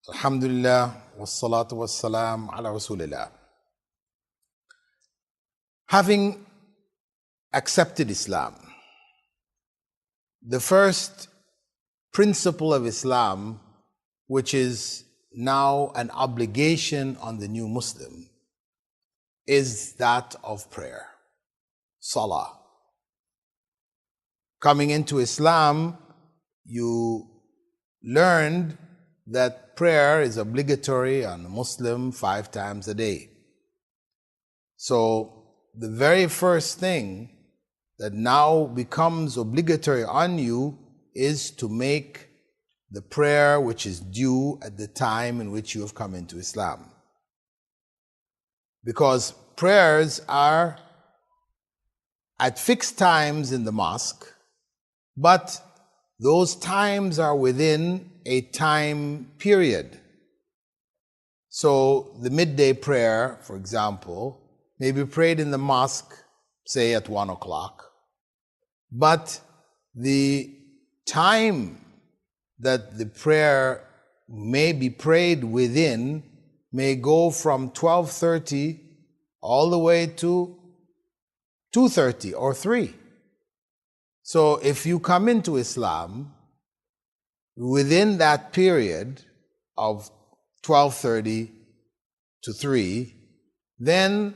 Alhamdulillah, wassalatu wassalam ala rasulillah. Having accepted Islam, the first principle of Islam, which is now an obligation on the new Muslim, is that of prayer, salah. Coming into Islam, you learned that prayer is obligatory on a Muslim 5 times a day. So the very first thing that now becomes obligatory on you is to make the prayer which is due at the time in which you have come into Islam. Because prayers are at fixed times in the mosque, but those times are within a time period. So the midday prayer, for example, may be prayed in the mosque, say at 1 o'clock, but the time that the prayer may be prayed within may go from 12:30 all the way to 2:30 or 3. So if you come into Islam within that period of 12:30 to 3, then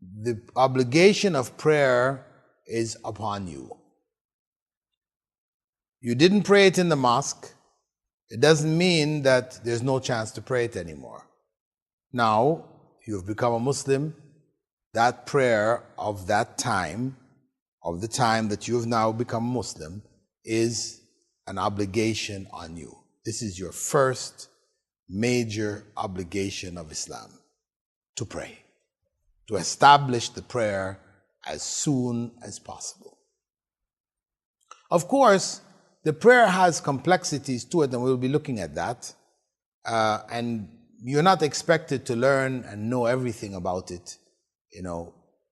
the obligation of prayer is upon you. You didn't pray it in the mosque, it doesn't mean that there's no chance to pray it anymore. Now, you've become a Muslim, that prayer of that time, of the time that you have now become Muslim, is an obligation on you. This is your first major obligation of Islam, to pray, to establish the prayer as soon as possible. Of course, the prayer has complexities to it, and we'll be looking at that. And you're not expected to learn and know everything about it,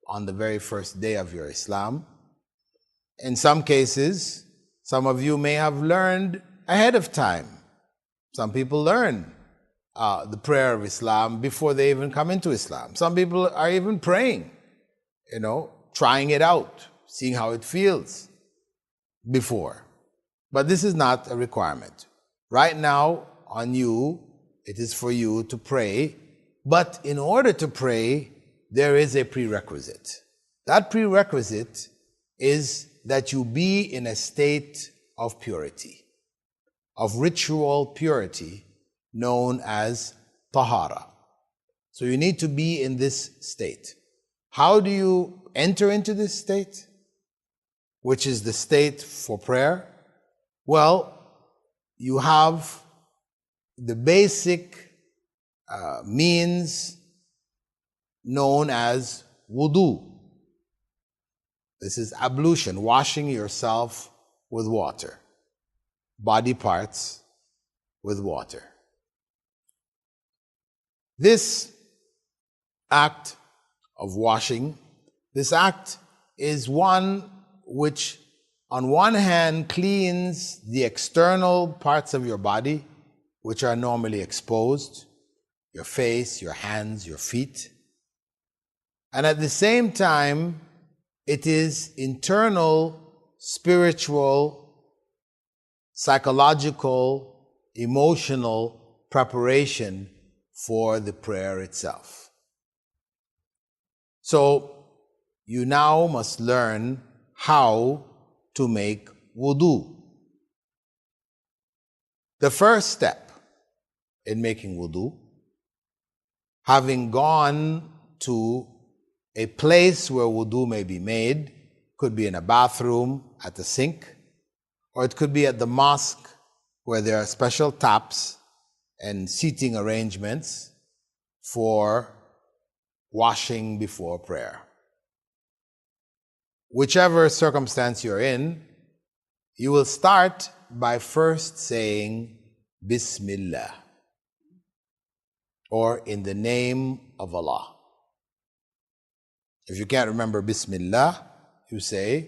on the very first day of your Islam. In some cases, some of you may have learned ahead of time. Some people learn the prayer of Islam before they even come into Islam. Some people are even praying, trying it out, seeing how it feels before. But this is not a requirement. Right now, on you, it is for you to pray. But in order to pray, there is a prerequisite. That prerequisite is that you be in a state of purity, of ritual purity, known as tahara. So you need to be in this state. How do you enter into this state, which is the state for prayer? Well, you have the basic means known as WUDUH. This is ablution, washing yourself with water, body parts with water. This act of washing, this act is one which on one hand cleans the external parts of your body, which are normally exposed, your face, your hands, your feet. And at the same time, it is internal, spiritual, psychological, emotional preparation for the prayer itself. So you now must learn how to make wudu. The first step in making wudu, having gone to a place where wudu may be made, could be in a bathroom, at the sink, or it could be at the mosque where there are special taps and seating arrangements for washing before prayer. Whichever circumstance you're in, you will start by first saying Bismillah, or in the name of Allah. If you can't remember Bismillah, you say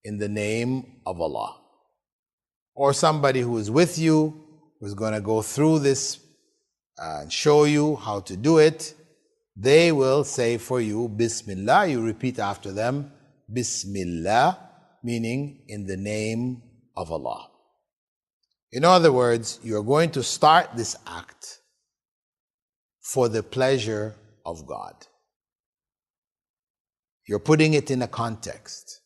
in the name of Allah. Or somebody who is with you, who's going to go through this and show you how to do it, they will say for you, Bismillah. You repeat after them, Bismillah, meaning in the name of Allah. In other words, you're going to start this act for the pleasure of God. You're putting it in a context.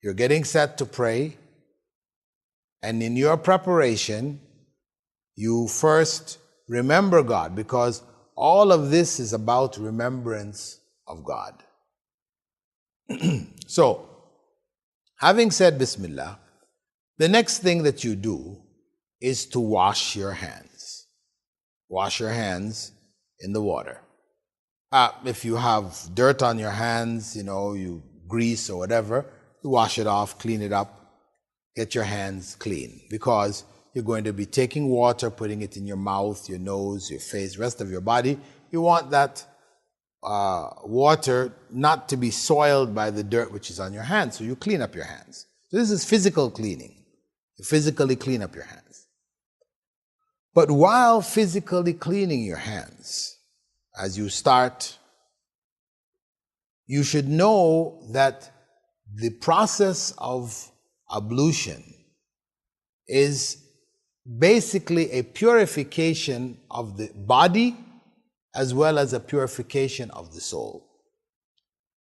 You're getting set to pray, and in your preparation, you first remember God, because all of this is about remembrance of God. So, having said Bismillah, the next thing that you do is to wash your hands. Wash your hands in the water. If you have dirt on your hands, you grease or whatever, you wash it off, clean it up, get your hands clean, because you're going to be taking water, putting it in your mouth, your nose, your face, rest of your body. You want that water not to be soiled by the dirt which is on your hands, so you clean up your hands. So this is physical cleaning. You physically clean up your hands. But while physically cleaning your hands, as you start, you should know that the process of ablution is basically a purification of the body as well as a purification of the soul.